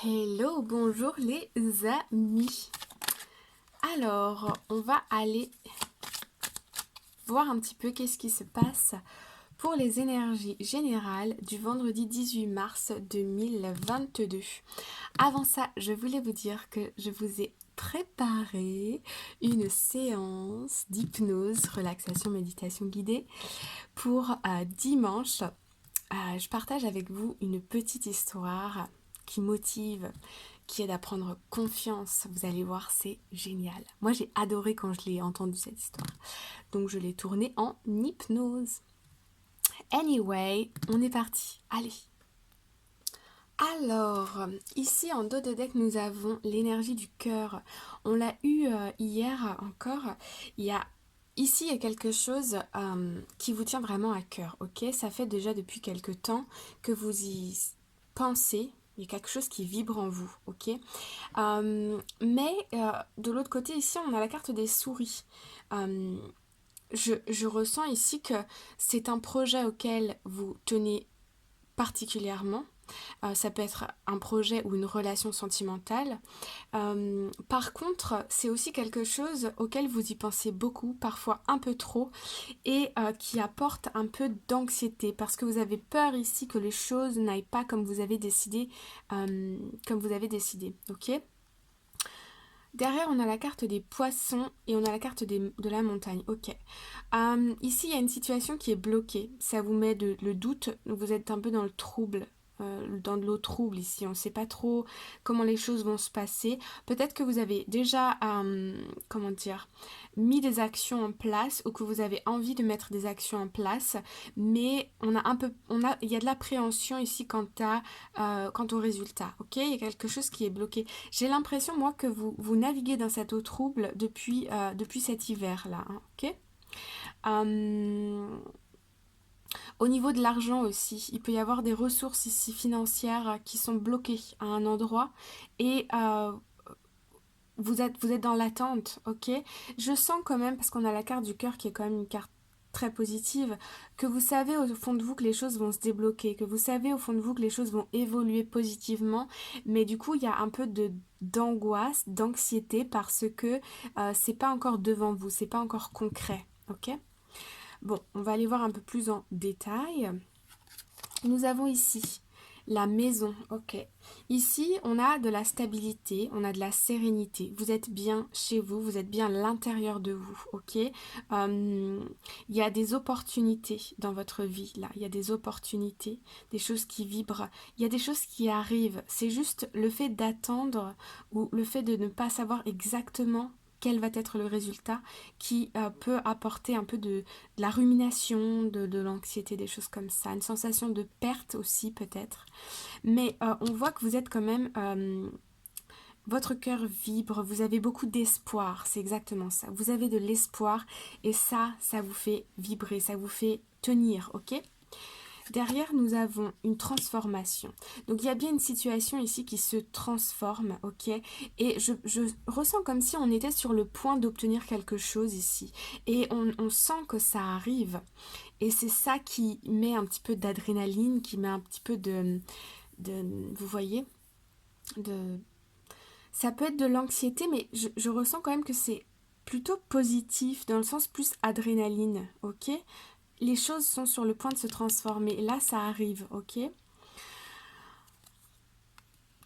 Hello, bonjour les amis. Alors, on va aller voir un petit peu qu'est-ce qui se passe pour les énergies générales du vendredi 18 mars 2022. Avant ça, je voulais vous dire que je vous ai préparé une séance d'hypnose, relaxation, méditation guidée pour dimanche. Je partage avec vous une petite histoire qui motive, qui aide à prendre confiance. Vous allez voir, c'est génial. Moi, j'ai adoré quand je l'ai entendu cette histoire. Donc, je l'ai tournée en hypnose. Anyway, on est parti. Allez. Alors, ici en dos de deck, nous avons l'énergie du cœur. On l'a eu hier encore. Ici, il y a quelque chose qui vous tient vraiment à cœur, ok? Ça fait déjà depuis quelque temps que vous y pensez. Il y a quelque chose qui vibre en vous, ok? Mais de l'autre côté, ici, on a la carte des souris. Euh, je ressens ici que c'est un projet auquel vous tenez particulièrement. Ça peut être un projet ou une relation sentimentale. Par contre, c'est aussi quelque chose auquel vous y pensez beaucoup, parfois un peu trop, et qui apporte un peu d'anxiété, parce que vous avez peur ici que les choses n'aillent pas comme vous avez décidé, ok? Derrière, on a la carte des poissons et on a la carte de la montagne. Ok. Ici, il y a une situation qui est bloquée. Ça vous met le doute. Vous êtes un peu dans le trouble. Dans de l'eau trouble ici. On ne sait pas trop comment les choses vont se passer. Peut-être que vous avez déjà, comment dire, mis des actions en place ou que vous avez envie de mettre des actions en place. Mais il y a de l'appréhension ici quant au résultat. Ok. Il y a quelque chose qui est bloqué. J'ai l'impression, moi, que vous naviguez dans cette eau trouble depuis cet hiver-là. Hein, ok. Au niveau de l'argent aussi, il peut y avoir des ressources ici financières qui sont bloquées à un endroit et vous êtes dans l'attente, ok. Je sens quand même, parce qu'on a la carte du cœur qui est quand même une carte très positive, que vous savez au fond de vous que les choses vont se débloquer, que vous savez au fond de vous que les choses vont évoluer positivement, mais du coup il y a un peu d'angoisse, d'anxiété parce que c'est pas encore devant vous, c'est pas encore concret, ok. Bon, on va aller voir un peu plus en détail. Nous avons ici la maison, ok. Ici, on a de la stabilité, on a de la sérénité. Vous êtes bien chez vous, vous êtes bien à l'intérieur de vous, ok. Il y a des opportunités dans votre vie, là. Il y a des opportunités, des choses qui vibrent. Il y a des choses qui arrivent. C'est juste le fait d'attendre ou le fait de ne pas savoir exactement quel va être le résultat qui peut apporter un peu de la rumination, de l'anxiété, des choses comme ça, une sensation de perte aussi peut-être. Mais on voit que vous êtes quand même, votre cœur vibre, vous avez beaucoup d'espoir, c'est exactement ça. Vous avez de l'espoir et ça vous fait vibrer, ça vous fait tenir, ok. Derrière, nous avons une transformation. Donc, il y a bien une situation ici qui se transforme, ok? Et je ressens comme si on était sur le point d'obtenir quelque chose ici. Et on sent que ça arrive. Et c'est ça qui met un petit peu d'adrénaline, qui met un petit peu vous voyez, de, ça peut être de l'anxiété, mais je ressens quand même que c'est plutôt positif, dans le sens plus adrénaline, ok? Les choses sont sur le point de se transformer. Là, ça arrive, ok?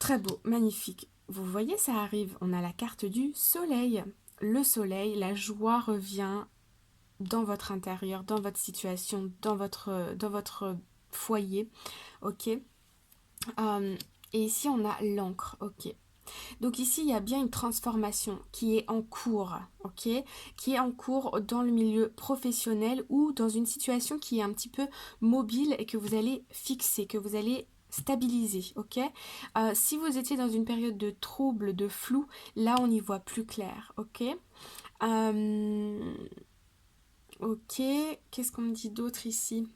Très beau, magnifique. Vous voyez, ça arrive. On a la carte du soleil. Le soleil, la joie revient dans votre intérieur, dans votre situation, dans votre foyer, ok. Et ici, on a l'encre, ok. Donc ici, il y a bien une transformation qui est en cours, ok, qui est en cours dans le milieu professionnel ou dans une situation qui est un petit peu mobile et que vous allez fixer, que vous allez stabiliser, ok. Si vous étiez dans une période de trouble, de flou, là, on y voit plus clair, ok. Ok, qu'est-ce qu'on me dit d'autre ici?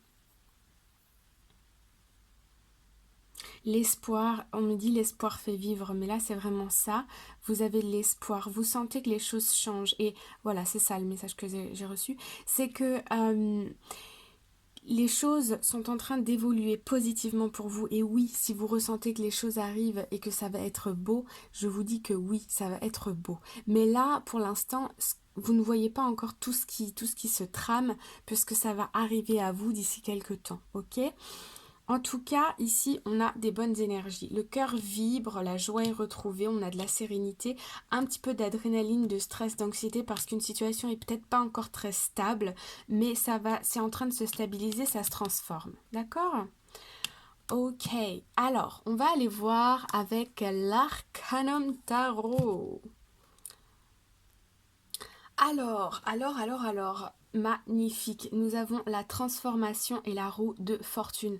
L'espoir, on me dit l'espoir fait vivre, mais là c'est vraiment ça, vous avez de l'espoir, vous sentez que les choses changent et voilà, c'est ça le message que j'ai reçu, c'est que Les choses sont en train d'évoluer positivement pour vous. Et oui, si vous ressentez que les choses arrivent et que ça va être beau, je vous dis que oui, ça va être beau. Mais là, pour l'instant, vous ne voyez pas encore tout ce qui se trame, puisque ça va arriver à vous d'ici quelques temps, ok? En tout cas, ici, on a des bonnes énergies. Le cœur vibre, la joie est retrouvée, on a de la sérénité, un petit peu d'adrénaline, de stress, d'anxiété parce qu'une situation est peut-être pas encore très stable, mais ça va, c'est en train de se stabiliser, ça se transforme. D'accord? Ok, alors, on va aller voir avec l'Arcanum Tarot. Alors, magnifique. Nous avons la transformation et la roue de fortune.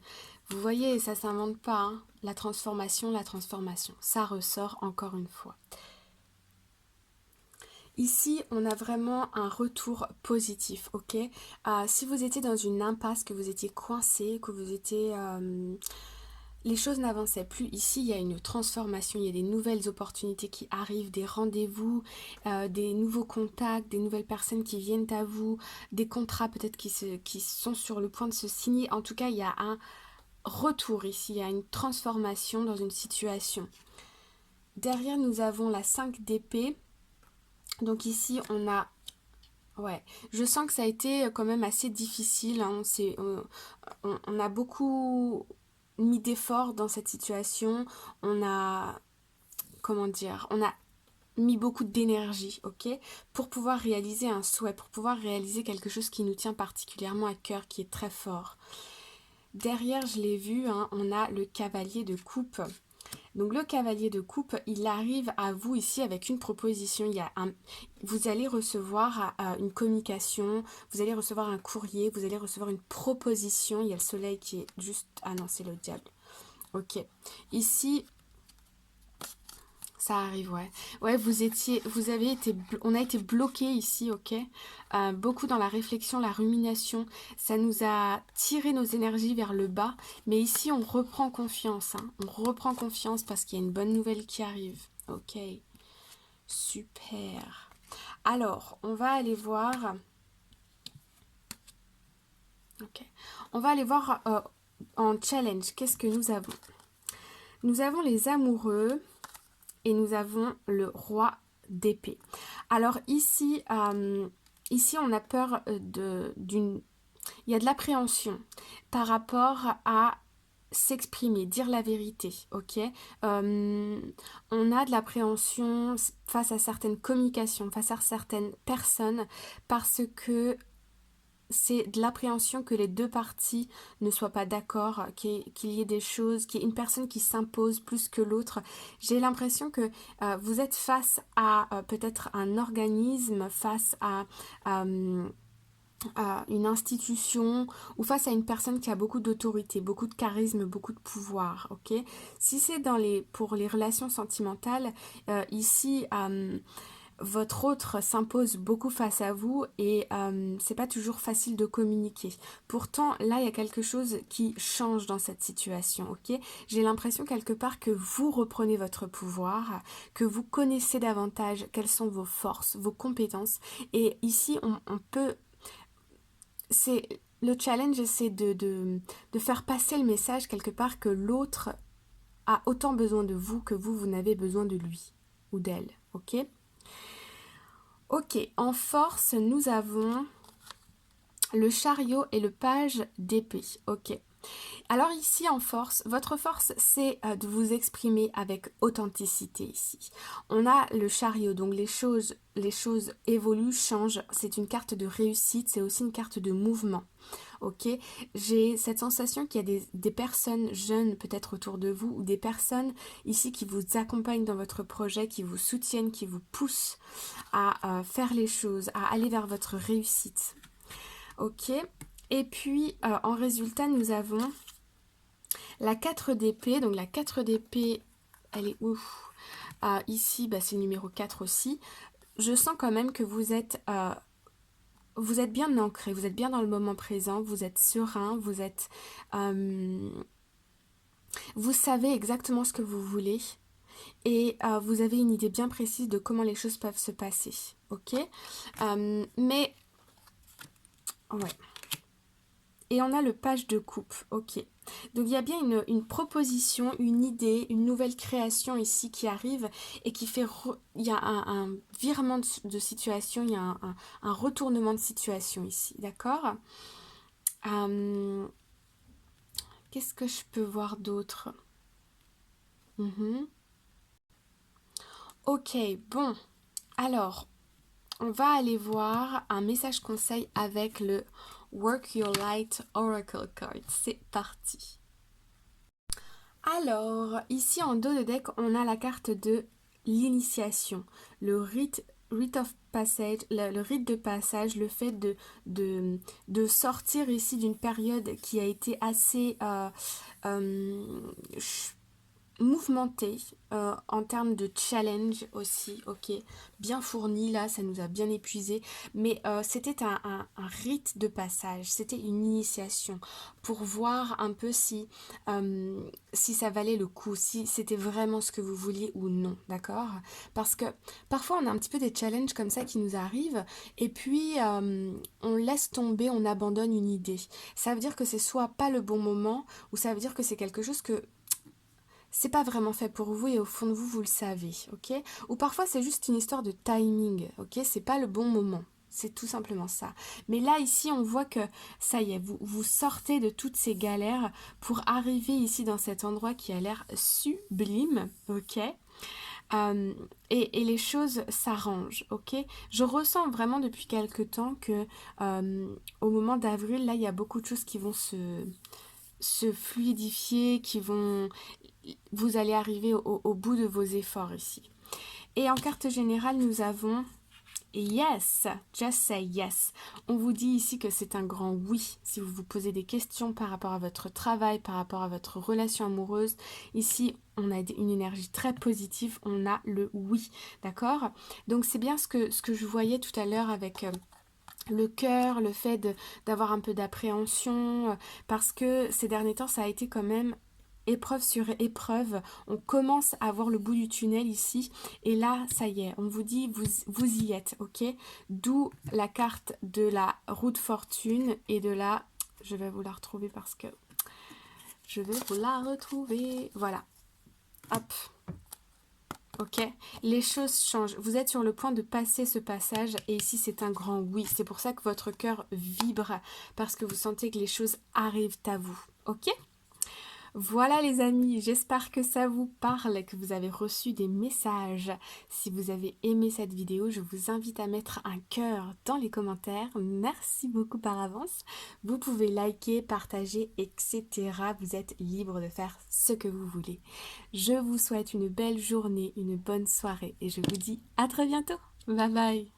Vous voyez, ça s'invente pas, hein. La transformation, ça ressort encore une fois. Ici, on a vraiment un retour positif, ok? Si vous étiez dans une impasse, que vous étiez coincé, que vous étiez... les choses n'avançaient plus. Ici, il y a une transformation, il y a des nouvelles opportunités qui arrivent, des rendez-vous, des nouveaux contacts, des nouvelles personnes qui viennent à vous, des contrats peut-être qui sont sur le point de se signer. En tout cas, il y a un retour ici, il y a une transformation dans une situation. Derrière, nous avons la 5 d'épée. Donc ici, on a... Ouais, je sens que ça a été quand même assez difficile, hein. On a beaucoup mis d'efforts dans cette situation. On a... Comment dire? On a mis beaucoup d'énergie, ok? Pour pouvoir réaliser un souhait, pour pouvoir réaliser quelque chose qui nous tient particulièrement à cœur, qui est très fort. Derrière, je l'ai vu, hein, on a le cavalier de coupe. Donc le cavalier de coupe, il arrive à vous ici avec une proposition. Vous allez recevoir une communication, vous allez recevoir un courrier, vous allez recevoir une proposition. Il y a le soleil qui est juste... Ah non, c'est le diable. Ok. Ici, ça arrive, ouais. Ouais, on a été bloqué ici, ok. Beaucoup dans la réflexion, la rumination. Ça nous a tiré nos énergies vers le bas. Mais ici, on reprend confiance, hein. On reprend confiance parce qu'il y a une bonne nouvelle qui arrive. Ok. Super. Alors, on va aller voir... Ok. On va aller voir en challenge. Qu'est-ce que nous avons? Nous avons les amoureux. Et nous avons le roi d'épée. Alors ici, ici on a peur d'une... Il y a de l'appréhension par rapport à s'exprimer, dire la vérité, ok. On a de l'appréhension face à certaines communications, face à certaines personnes, parce que c'est de l'appréhension que les deux parties ne soient pas d'accord, qu'il y ait des choses, qu'il y ait une personne qui s'impose plus que l'autre. J'ai l'impression que vous êtes face à peut-être un organisme, face à une institution ou face à une personne qui a beaucoup d'autorité, beaucoup de charisme, beaucoup de pouvoir, ok? Si c'est pour les relations sentimentales, ici... votre autre s'impose beaucoup face à vous et c'est pas toujours facile de communiquer. Pourtant, là, il y a quelque chose qui change dans cette situation, ok? J'ai l'impression quelque part que vous reprenez votre pouvoir, que vous connaissez davantage quelles sont vos forces, vos compétences. Et ici, on peut... Le challenge, c'est de faire passer le message quelque part que l'autre a autant besoin de vous que vous n'avez besoin de lui ou d'elle, ok? Ok, en force, nous avons le chariot et le page d'épée. Ok. Alors ici, en force, votre force, c'est de vous exprimer avec authenticité ici. On a le chariot, donc les choses évoluent, changent. C'est une carte de réussite, c'est aussi une carte de mouvement. Ok, j'ai cette sensation qu'il y a des personnes jeunes peut-être autour de vous ou des personnes ici qui vous accompagnent dans votre projet, qui vous soutiennent, qui vous poussent à faire les choses, à aller vers votre réussite. Ok, et puis en résultat nous avons la 4 d'épée. Donc la 4 d'épée, elle est où? Ici, bah, c'est le numéro 4 aussi. Je sens quand même que vous êtes bien ancré, vous êtes bien dans le moment présent, vous êtes serein, vous savez exactement ce que vous voulez et vous avez une idée bien précise de comment les choses peuvent se passer, ok. Mais, ouais. Et on a le page de coupe, ok. Donc il y a bien une proposition, une idée, une nouvelle création ici qui arrive et qui fait... Il y a un virement de situation, il y a un retournement de situation ici, d'accord. Qu'est-ce que je peux voir d'autre? Ok, bon. Alors, on va aller voir un message conseil avec le Work Your Light Oracle Card. C'est parti. Alors, ici en dos de deck, on a la carte de l'initiation, le rite of passage, le rite de passage, le fait de sortir ici d'une période qui a été assez euh, mouvementé en termes de challenge aussi, ok, bien fourni là, ça nous a bien épuisé, mais c'était un rite de passage, c'était une initiation pour voir un peu si ça valait le coup, si c'était vraiment ce que vous vouliez ou non, d'accord? Parce que parfois on a un petit peu des challenges comme ça qui nous arrivent et puis on laisse tomber, on abandonne une idée. Ça veut dire que c'est soit pas le bon moment ou ça veut dire que c'est quelque chose que c'est pas vraiment fait pour vous et au fond de vous, vous le savez, ok? Ou parfois c'est juste une histoire de timing, ok? C'est pas le bon moment. C'est tout simplement ça. Mais là, ici, on voit que ça y est, vous sortez de toutes ces galères pour arriver ici dans cet endroit qui a l'air sublime, ok? Et les choses s'arrangent, ok? Je ressens vraiment depuis quelque temps que au moment d'avril, là, il y a beaucoup de choses qui vont se fluidifier, qui vont... Vous allez arriver au bout de vos efforts ici. Et en carte générale, nous avons yes, just say yes. On vous dit ici que c'est un grand oui. Si vous vous posez des questions par rapport à votre travail, par rapport à votre relation amoureuse, ici, on a une énergie très positive, on a le oui, d'accord? Donc c'est bien ce que je voyais tout à l'heure avec... le cœur, le fait d'avoir un peu d'appréhension, parce que ces derniers temps, ça a été quand même épreuve sur épreuve. On commence à voir le bout du tunnel ici, et là, ça y est, on vous dit, vous y êtes, ok? D'où la carte de la roue de fortune et de la... Je vais vous la retrouver parce que... Je vais vous la retrouver. Voilà. Hop. Ok, les choses changent. Vous êtes sur le point de passer ce passage et ici c'est un grand oui. C'est pour ça que votre cœur vibre parce que vous sentez que les choses arrivent à vous. Ok? Voilà les amis, j'espère que ça vous parle, que vous avez reçu des messages. Si vous avez aimé cette vidéo, je vous invite à mettre un cœur dans les commentaires. Merci beaucoup par avance. Vous pouvez liker, partager, etc. Vous êtes libre de faire ce que vous voulez. Je vous souhaite une belle journée, une bonne soirée et je vous dis à très bientôt. Bye bye.